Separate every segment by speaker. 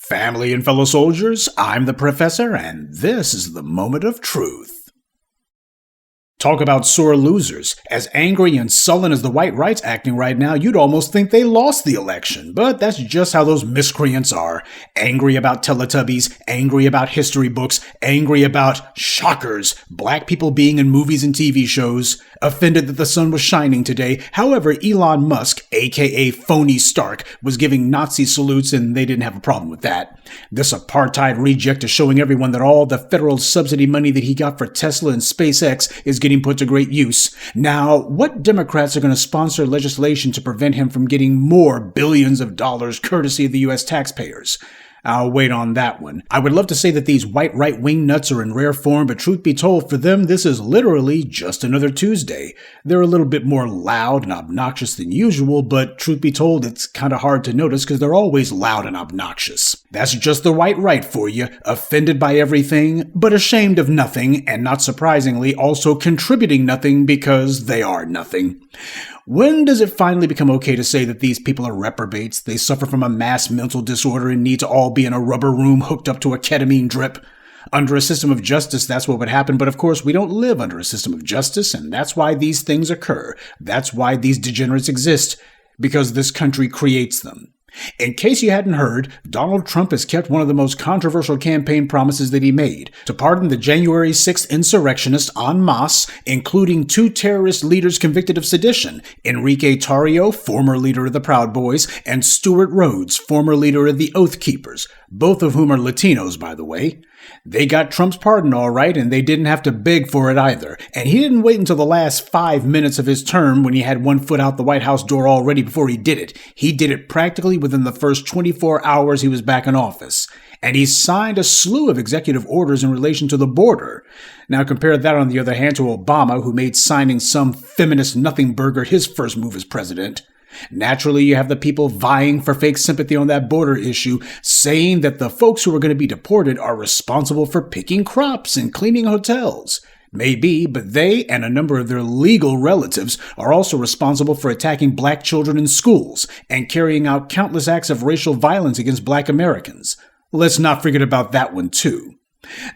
Speaker 1: Family and fellow soldiers, I'm the Professor, and this is the moment of truth. Talk about sore losers. As angry and sullen as the white right's acting right now, you'd almost think they lost the election. But that's just how those miscreants are. Angry about Teletubbies, angry about history books, angry about, shockers, black people being in movies and TV shows, offended that the sun was shining today. However, Elon Musk, aka Phony Stark, was giving Nazi salutes and they didn't have a problem with that. This apartheid reject is showing everyone that all the federal subsidy money that he got for Tesla and SpaceX is getting put to great use. Now, what Democrats are going to sponsor legislation to prevent him from getting more billions of dollars courtesy of the U.S. taxpayers? I'll wait on that one. I would love to say that these white right-wing nuts are in rare form, but truth be told, for them, this is literally just another Tuesday. They're a little bit more loud and obnoxious than usual, but truth be told, it's kind of hard to notice because they're always loud and obnoxious. That's just the white right for you, offended by everything, but ashamed of nothing, and not surprisingly, also contributing nothing because they are nothing. When does it finally become okay to say that these people are reprobates, they suffer from a mass mental disorder and need to all be in a rubber room hooked up to a ketamine drip? Under a system of justice, that's what would happen, but of course we don't live under a system of justice, and that's why these things occur. That's why these degenerates exist, because this country creates them. In case you hadn't heard, Donald Trump has kept one of the most controversial campaign promises that he made, to pardon the January 6th insurrectionists en masse, including 2 terrorist leaders convicted of sedition, Enrique Tarrio, former leader of the Proud Boys, and Stuart Rhodes, former leader of the Oath Keepers, both of whom are Latinos, by the way. They got Trump's pardon all right, and they didn't have to beg for it either. And he didn't wait until the last 5 minutes of his term when he had one foot out the White House door already before he did it. He did it practically within the first 24 hours he was back in office. And he signed a slew of executive orders in relation to the border. Now compare that, on the other hand, to Obama, who made signing some feminist nothing burger his first move as president. Naturally, you have the people vying for fake sympathy on that border issue, saying that the folks who are going to be deported are responsible for picking crops and cleaning hotels. Maybe, but they and a number of their legal relatives are also responsible for attacking black children in schools and carrying out countless acts of racial violence against black Americans. Let's not forget about that one, too.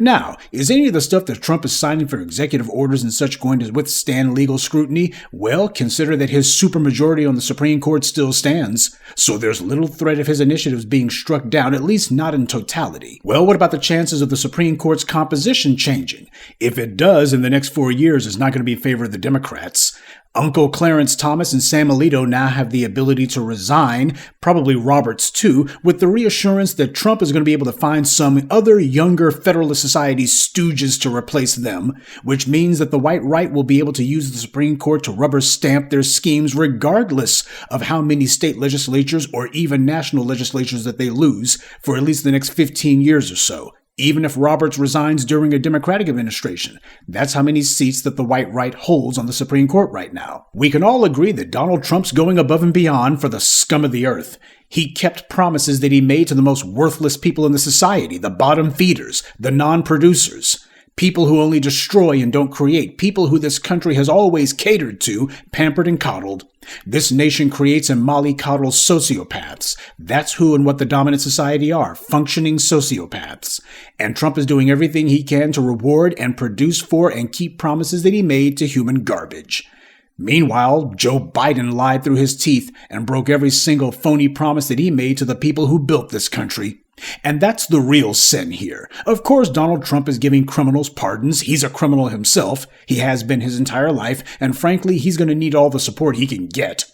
Speaker 1: Now, is any of the stuff that Trump is signing for executive orders and such going to withstand legal scrutiny? Well, consider that his supermajority on the Supreme Court still stands, so there's little threat of his initiatives being struck down, at least not in totality. Well, what about the chances of the Supreme Court's composition changing? If it does, in the next 4 years, it's not going to be in favor of the Democrats. Uncle Clarence Thomas and Sam Alito now have the ability to resign, probably Roberts too, with the reassurance that Trump is going to be able to find some other younger Federalist Society stooges to replace them, which means that the white right will be able to use the Supreme Court to rubber stamp their schemes regardless of how many state legislatures or even national legislatures that they lose for at least the next 15 years or so. Even if Roberts resigns during a Democratic administration, that's how many seats that the white right holds on the Supreme Court right now. We can all agree that Donald Trump's going above and beyond for the scum of the earth. He kept promises that he made to the most worthless people in the society, the bottom feeders, the non-producers. People who only destroy and don't create. People who this country has always catered to, pampered and coddled. This nation creates and mollycoddles sociopaths. That's who and what the dominant society are, functioning sociopaths. And Trump is doing everything he can to reward and produce for and keep promises that he made to human garbage. Meanwhile, Joe Biden lied through his teeth and broke every single phony promise that he made to the people who built this country. And that's the real sin here. Of course, Donald Trump is giving criminals pardons. He's a criminal himself. He has been his entire life, and frankly, he's going to need all the support he can get.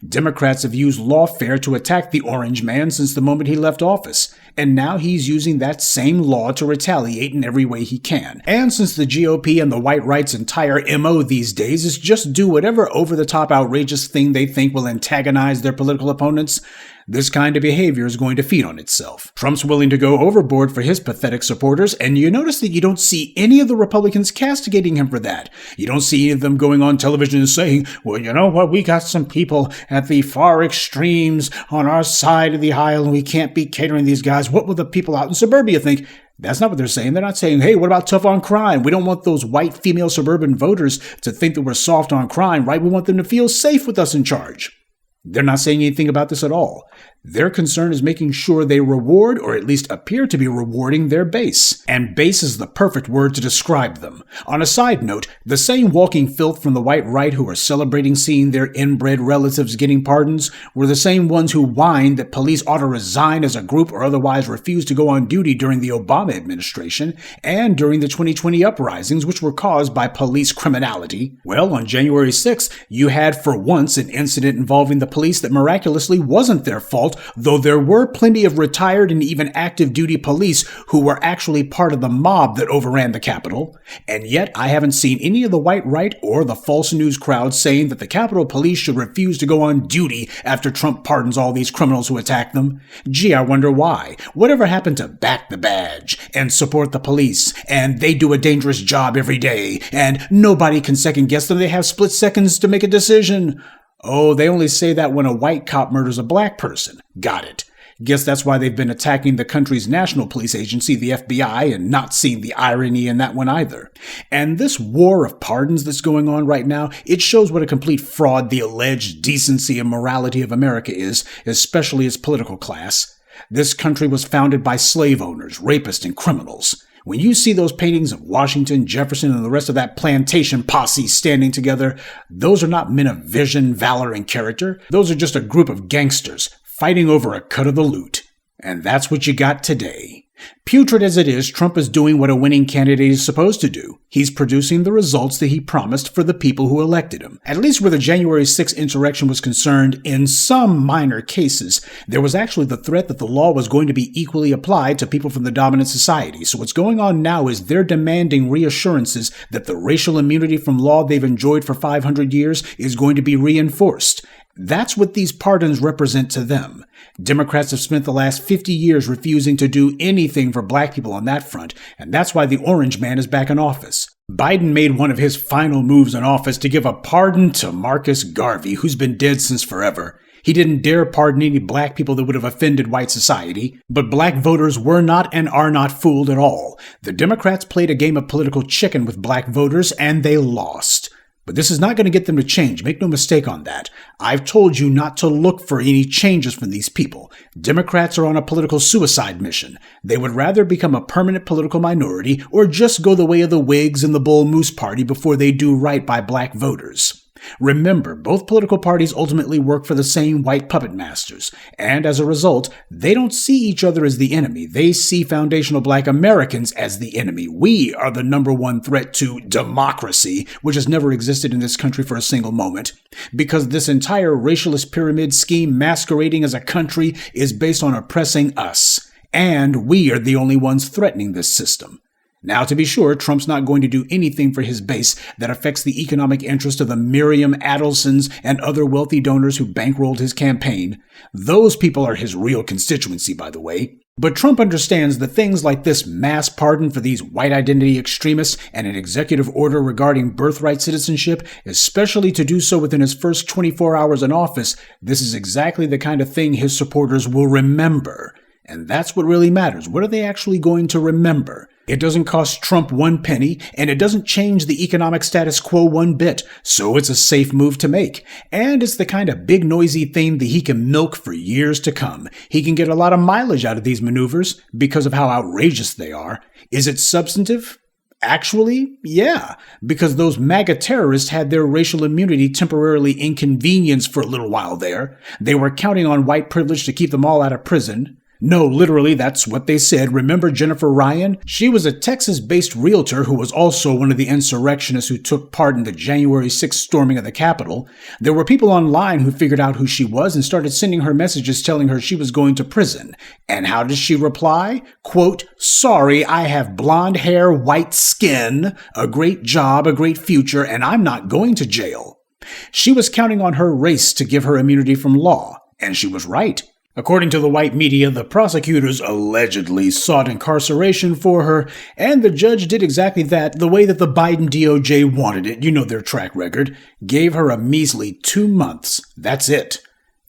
Speaker 1: Democrats have used lawfare to attack the orange man since the moment he left office, and now he's using that same law to retaliate in every way he can. And since the GOP and the white right's entire MO these days is just do whatever over-the-top outrageous thing they think will antagonize their political opponents, this kind of behavior is going to feed on itself. Trump's willing to go overboard for his pathetic supporters, and you notice that you don't see any of the Republicans castigating him for that. You don't see any of them going on television and saying, well, you know what, we got some people at the far extremes on our side of the aisle, and we can't be catering these guys. What will the people out in suburbia think? That's not what they're saying. They're not saying, hey, what about tough on crime? We don't want those white female suburban voters to think that we're soft on crime, right? We want them to feel safe with us in charge. They're not saying anything about this at all. Their concern is making sure they reward, or at least appear to be rewarding, their base. And base is the perfect word to describe them. On a side note, the same walking filth from the white right who are celebrating seeing their inbred relatives getting pardons were the same ones who whined that police ought to resign as a group or otherwise refuse to go on duty during the Obama administration and during the 2020 uprisings, which were caused by police criminality. Well, on January 6th, you had for once an incident involving the police that miraculously wasn't their fault, though there were plenty of retired and even active duty police who were actually part of the mob that overran the Capitol. And yet I haven't seen any of the white right or the false news crowd saying that the Capitol Police should refuse to go on duty after Trump pardons all these criminals who attacked them. Gee, I wonder why. Whatever happened to back the badge and support the police, and they do a dangerous job every day, and nobody can second guess them, they have split seconds to make a decision? Oh, they only say that when a white cop murders a black person. Got it. Guess that's why they've been attacking the country's national police agency, the FBI, and not seeing the irony in that one either. And this war of pardons that's going on right now, it shows what a complete fraud the alleged decency and morality of America is, especially its political class. This country was founded by slave owners, rapists, and criminals. When you see those paintings of Washington, Jefferson, and the rest of that plantation posse standing together, those are not men of vision, valor, and character. Those are just a group of gangsters fighting over a cut of the loot. And that's what you got today. Putrid as it is, Trump is doing what a winning candidate is supposed to do. He's producing the results that he promised for the people who elected him. At least where the January 6th insurrection was concerned, in some minor cases, there was actually the threat that the law was going to be equally applied to people from the dominant society. So what's going on now is they're demanding reassurances that the racial immunity from law they've enjoyed for 500 years is going to be reinforced. That's what these pardons represent to them. Democrats have spent the last 50 years refusing to do anything for black people on that front, and that's why the orange man is back in office. Biden made one of his final moves in office to give a pardon to Marcus Garvey, who's been dead since forever. He didn't dare pardon any black people that would have offended white society, but black voters were not and are not fooled at all. The Democrats played a game of political chicken with black voters, and they lost. But this is not going to get them to change. Make no mistake on that. I've told you not to look for any changes from these people. Democrats are on a political suicide mission. They would rather become a permanent political minority or just go the way of the Whigs and the Bull Moose Party before they do right by black voters. Remember, both political parties ultimately work for the same white puppet masters, and as a result, they don't see each other as the enemy. They see foundational black Americans as the enemy. We are the number one threat to democracy, which has never existed in this country for a single moment, because this entire racialist pyramid scheme masquerading as a country is based on oppressing us, and we are the only ones threatening this system. Now, to be sure, Trump's not going to do anything for his base that affects the economic interest of the Miriam Adelsons and other wealthy donors who bankrolled his campaign. Those people are his real constituency, by the way. But Trump understands that things like this mass pardon for these white identity extremists and an executive order regarding birthright citizenship, especially to do so within his first 24 hours in office, this is exactly the kind of thing his supporters will remember. And that's what really matters. What are they actually going to remember? It doesn't cost Trump one penny, and it doesn't change the economic status quo one bit, so it's a safe move to make. And it's the kind of big noisy thing that he can milk for years to come. He can get a lot of mileage out of these maneuvers because of how outrageous they are. Is it substantive? Actually, yeah, because those MAGA terrorists had their racial immunity temporarily inconvenienced for a little while there. They were counting on white privilege to keep them all out of prison. No, literally, that's what they said. Remember Jennifer Ryan? She was a Texas-based realtor who was also one of the insurrectionists who took part in the January 6th storming of the Capitol. There were people online who figured out who she was and started sending her messages telling her she was going to prison. And how does she reply? Quote, "Sorry, I have blonde hair, white skin, a great job, a great future, and I'm not going to jail." She was counting on her race to give her immunity from law, and she was right. According to the white media, the prosecutors allegedly sought incarceration for her, and the judge did exactly that the way that the Biden DOJ wanted it. You know their track record. Gave her a measly 2 months. That's it.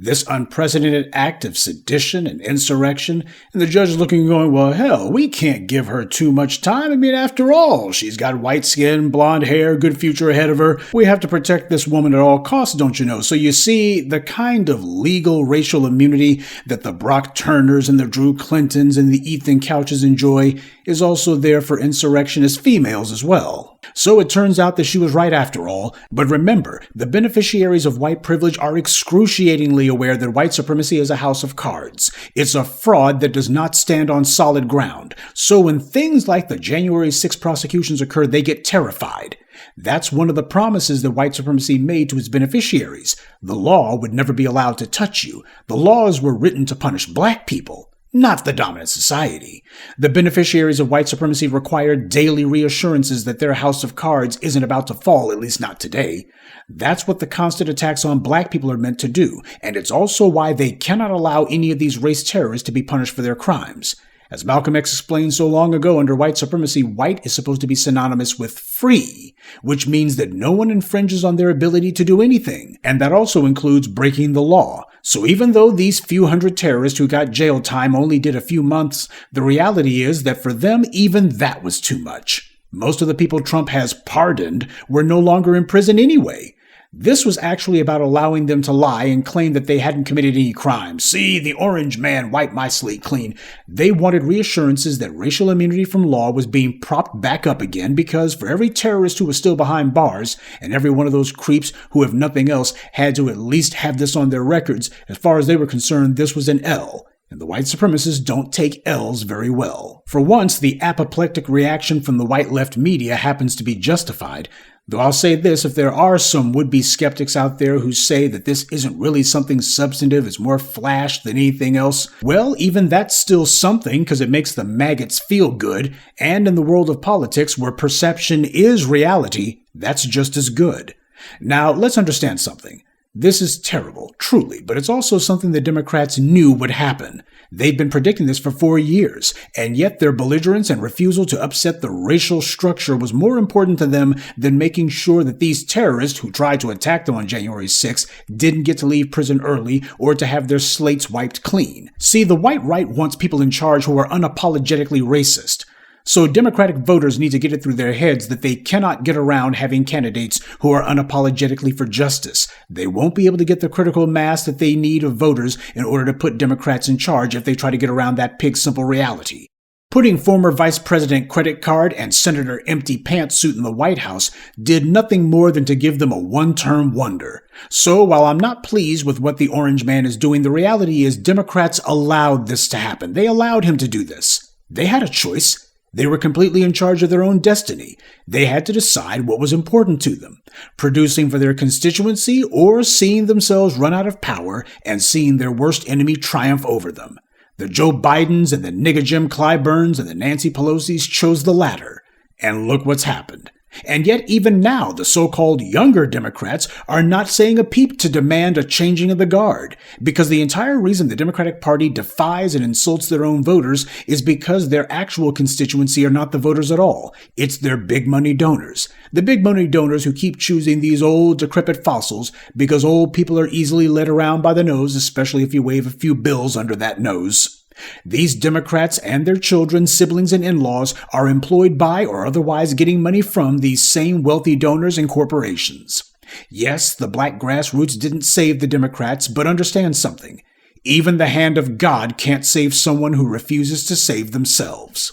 Speaker 1: This unprecedented act of sedition and insurrection, and the judge is looking and going, well, hell, we can't give her too much time. I mean, after all, she's got white skin, blonde hair, good future ahead of her. We have to protect this woman at all costs, don't you know? So you see, the kind of legal racial immunity that the Brock Turners and the Drew Clintons and the Ethan Couches enjoy is also there for insurrectionist females as well. So it turns out that she was right after all. But remember, the beneficiaries of white privilege are excruciatingly aware that white supremacy is a house of cards. It's a fraud that does not stand on solid ground. So when things like the January 6th prosecutions occur, they get terrified. That's one of the promises that white supremacy made to its beneficiaries. The law would never be allowed to touch you. The laws were written to punish black people, not the dominant society. The beneficiaries of white supremacy require daily reassurances that their house of cards isn't about to fall, at least not today. That's what the constant attacks on black people are meant to do, and it's also why they cannot allow any of these race terrorists to be punished for their crimes. As Malcolm X explained so long ago, under white supremacy, white is supposed to be synonymous with free, which means that no one infringes on their ability to do anything, and that also includes breaking the law. So even though these few hundred terrorists who got jail time only did a few months, the reality is that for them, even that was too much. Most of the people Trump has pardoned were no longer in prison anyway. This was actually about allowing them to lie and claim that they hadn't committed any crimes. See, the orange man wiped my slate clean. They wanted reassurances that racial immunity from law was being propped back up again because for every terrorist who was still behind bars, and every one of those creeps who, if nothing else, had to at least have this on their records, as far as they were concerned, this was an L. And the white supremacists don't take L's very well. For once, the apoplectic reaction from the white left media happens to be justified. Though I'll say this, if there are some would-be skeptics out there who say that this isn't really something substantive, it's more flash than anything else, well, even that's still something because it makes the maggots feel good, and in the world of politics where perception is reality, that's just as good. Now, let's understand something. This is terrible, truly, but it's also something the Democrats knew would happen. They've been predicting this for 4 years, and yet their belligerence and refusal to upset the racial structure was more important to them than making sure that these terrorists who tried to attack them on January 6th didn't get to leave prison early or to have their slates wiped clean. See, the white right wants people in charge who are unapologetically racist. So Democratic voters need to get it through their heads that they cannot get around having candidates who are unapologetically for justice. They won't be able to get the critical mass that they need of voters in order to put Democrats in charge if they try to get around that pig-simple reality. Putting former Vice President Credit Card and Senator Empty Pantsuit in the White House did nothing more than to give them a one-term wonder. So while I'm not pleased with what the orange man is doing, the reality is Democrats allowed this to happen. They allowed him to do this. They had a choice. They were completely in charge of their own destiny. They had to decide what was important to them, producing for their constituency or seeing themselves run out of power and seeing their worst enemy triumph over them. The Joe Bidens and the nigga Jim Clyburns and the Nancy Pelosi's chose the latter. And look what's happened. And yet even now, the so-called younger Democrats are not saying a peep to demand a changing of the guard, because the entire reason the Democratic Party defies and insults their own voters is because their actual constituency are not the voters at all. It's their big money donors. The big money donors who keep choosing these old decrepit fossils because old people are easily led around by the nose, especially if you wave a few bills under that nose. These Democrats and their children, siblings, and in-laws are employed by or otherwise getting money from these same wealthy donors and corporations. Yes, the black grassroots didn't save the Democrats, but understand something. Even the hand of God can't save someone who refuses to save themselves.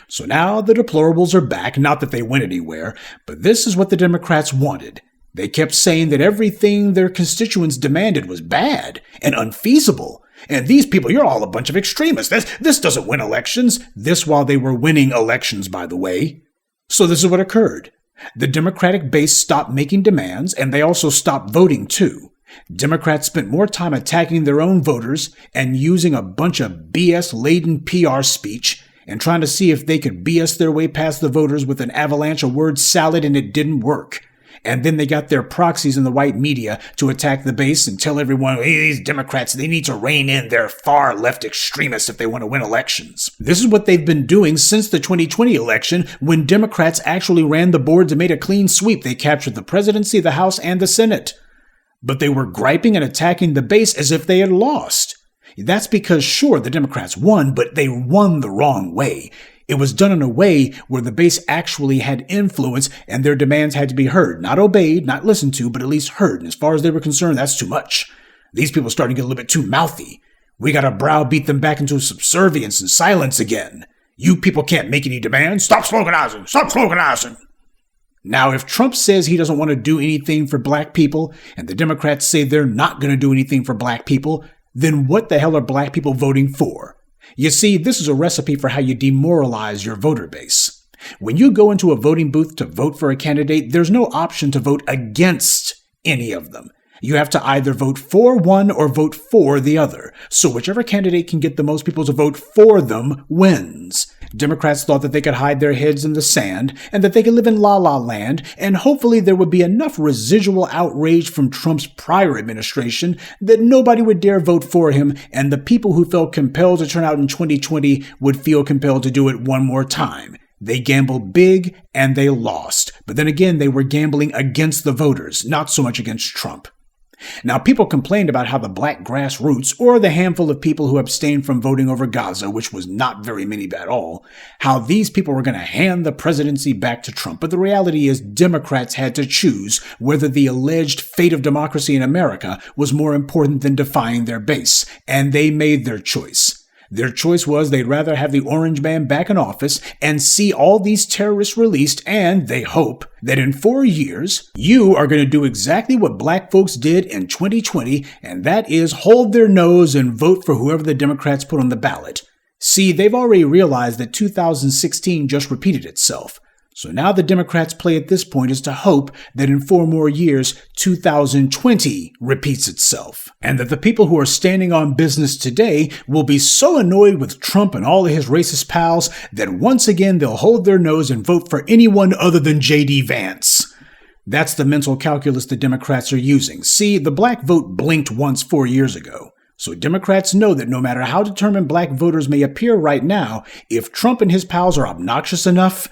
Speaker 1: So now the deplorables are back, not that they went anywhere, but this is what the Democrats wanted. They kept saying that everything their constituents demanded was bad and unfeasible. And these people, you're all a bunch of extremists. This doesn't win elections. This while they were winning elections, by the way. So this is what occurred. The Democratic base stopped making demands, and they also stopped voting, too. Democrats spent more time attacking their own voters and using a bunch of BS-laden PR speech and trying to see if they could BS their way past the voters with an avalanche of word salad, and it didn't work. And then they got their proxies in the white media to attack the base and tell everyone, hey, these Democrats, they need to rein in their far left extremists if they want to win elections. This is what they've been doing since the 2020 election, when Democrats actually ran the boards and made a clean sweep. They captured the presidency, the House, and the Senate. but they were griping and attacking the base as if they had lost. That's because, sure, the Democrats won, but they won the wrong way. It was done in a way where the base actually had influence and their demands had to be heard. Not obeyed, not listened to, but at least heard. And as far as they were concerned, that's too much. These people are starting to get a little bit too mouthy. We gotta browbeat them back into subservience and silence again. You people can't make any demands. Stop sloganizing! Stop sloganizing! Now, if Trump says he doesn't want to do anything for black people, and the Democrats say they're not going to do anything for black people, then what the hell are black people voting for? You see, this is a recipe for how you demoralize your voter base. When you go into a voting booth to vote for a candidate, there's no option to vote against any of them. You have to either vote for one or vote for the other. So whichever candidate can get the most people to vote for them wins. Democrats thought that they could hide their heads in the sand and that they could live in la-la land, and hopefully there would be enough residual outrage from Trump's prior administration that nobody would dare vote for him, and the people who felt compelled to turn out in 2020 would feel compelled to do it one more time. They gambled big and they lost. But then again, they were gambling against the voters, not so much against Trump. Now, people complained about how the black grassroots, or the handful of people who abstained from voting over Gaza, which was not very many at all, how these people were going to hand the presidency back to Trump. But the reality is Democrats had to choose whether the alleged fate of democracy in America was more important than defying their base. And they made their choice. Their choice was they'd rather have the orange man back in office and see all these terrorists released, and they hope that in 4 years, you are going to do exactly what black folks did in 2020, and that is hold their nose and vote for whoever the Democrats put on the ballot. See, they've already realized that 2016 just repeated itself. So now the Democrats' play at this point is to hope that in 4 more years, 2020 repeats itself. And that the people who are standing on business today will be so annoyed with Trump and all of his racist pals that once again they'll hold their nose and vote for anyone other than J.D. Vance. That's the mental calculus the Democrats are using. See, the black vote blinked once 4 years ago. So Democrats know that no matter how determined black voters may appear right now, if Trump and his pals are obnoxious enough,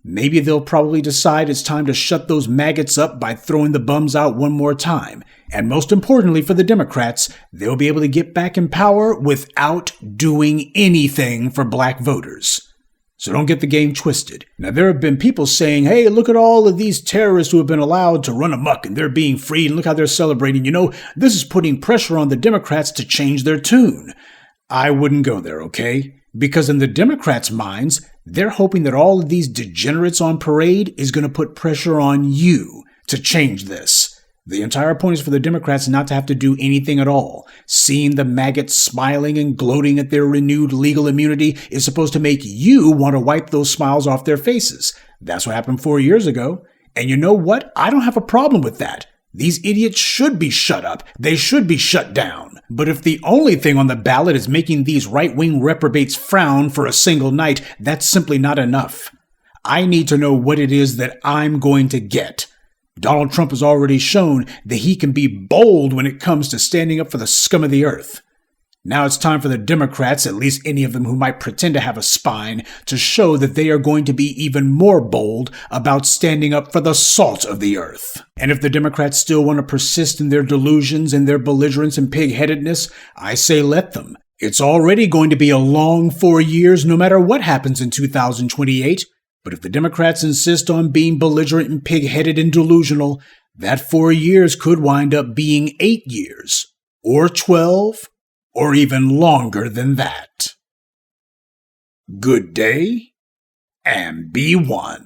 Speaker 1: maybe they'll probably decide it's time to shut those maggots up by throwing the bums out one more time. And most importantly for the Democrats, they'll be able to get back in power without doing anything for black voters. So don't get the game twisted. Now, there have been people saying, hey, look at all of these terrorists who have been allowed to run amok and they're being freed and look how they're celebrating. You know, this is putting pressure on the Democrats to change their tune. I wouldn't go there, okay? Because in the Democrats' minds, they're hoping that all of these degenerates on parade is going to put pressure on you to change this. The entire point is for the Democrats not to have to do anything at all. Seeing the maggots smiling and gloating at their renewed legal immunity is supposed to make you want to wipe those smiles off their faces. That's what happened 4 years ago. And you know what? I don't have a problem with that. These idiots should be shut up. They should be shut down. But if the only thing on the ballot is making these right-wing reprobates frown for a single night, that's simply not enough. I need to know what it is that I'm going to get. Donald Trump has already shown that he can be bold when it comes to standing up for the scum of the earth. Now it's time for the Democrats, at least any of them who might pretend to have a spine, to show that they are going to be even more bold about standing up for the salt of the earth. And if the Democrats still want to persist in their delusions and their belligerence and pig-headedness, I say let them. It's already going to be a long 4 years no matter what happens in 2028. But if the Democrats insist on being belligerent and pig-headed and delusional, that 4 years could wind up being 8 years, or 12, or even longer than that. Good day, and be one.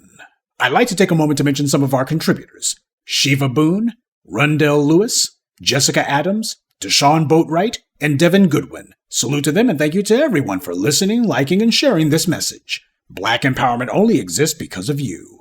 Speaker 1: I'd like to take a moment to mention some of our contributors: Shiva Boone, Rundell Lewis, Jessica Adams, Deshaun Boatwright, and Devin Goodwin. Salute to them and thank you to everyone for listening, liking, and sharing this message. Black empowerment only exists because of you.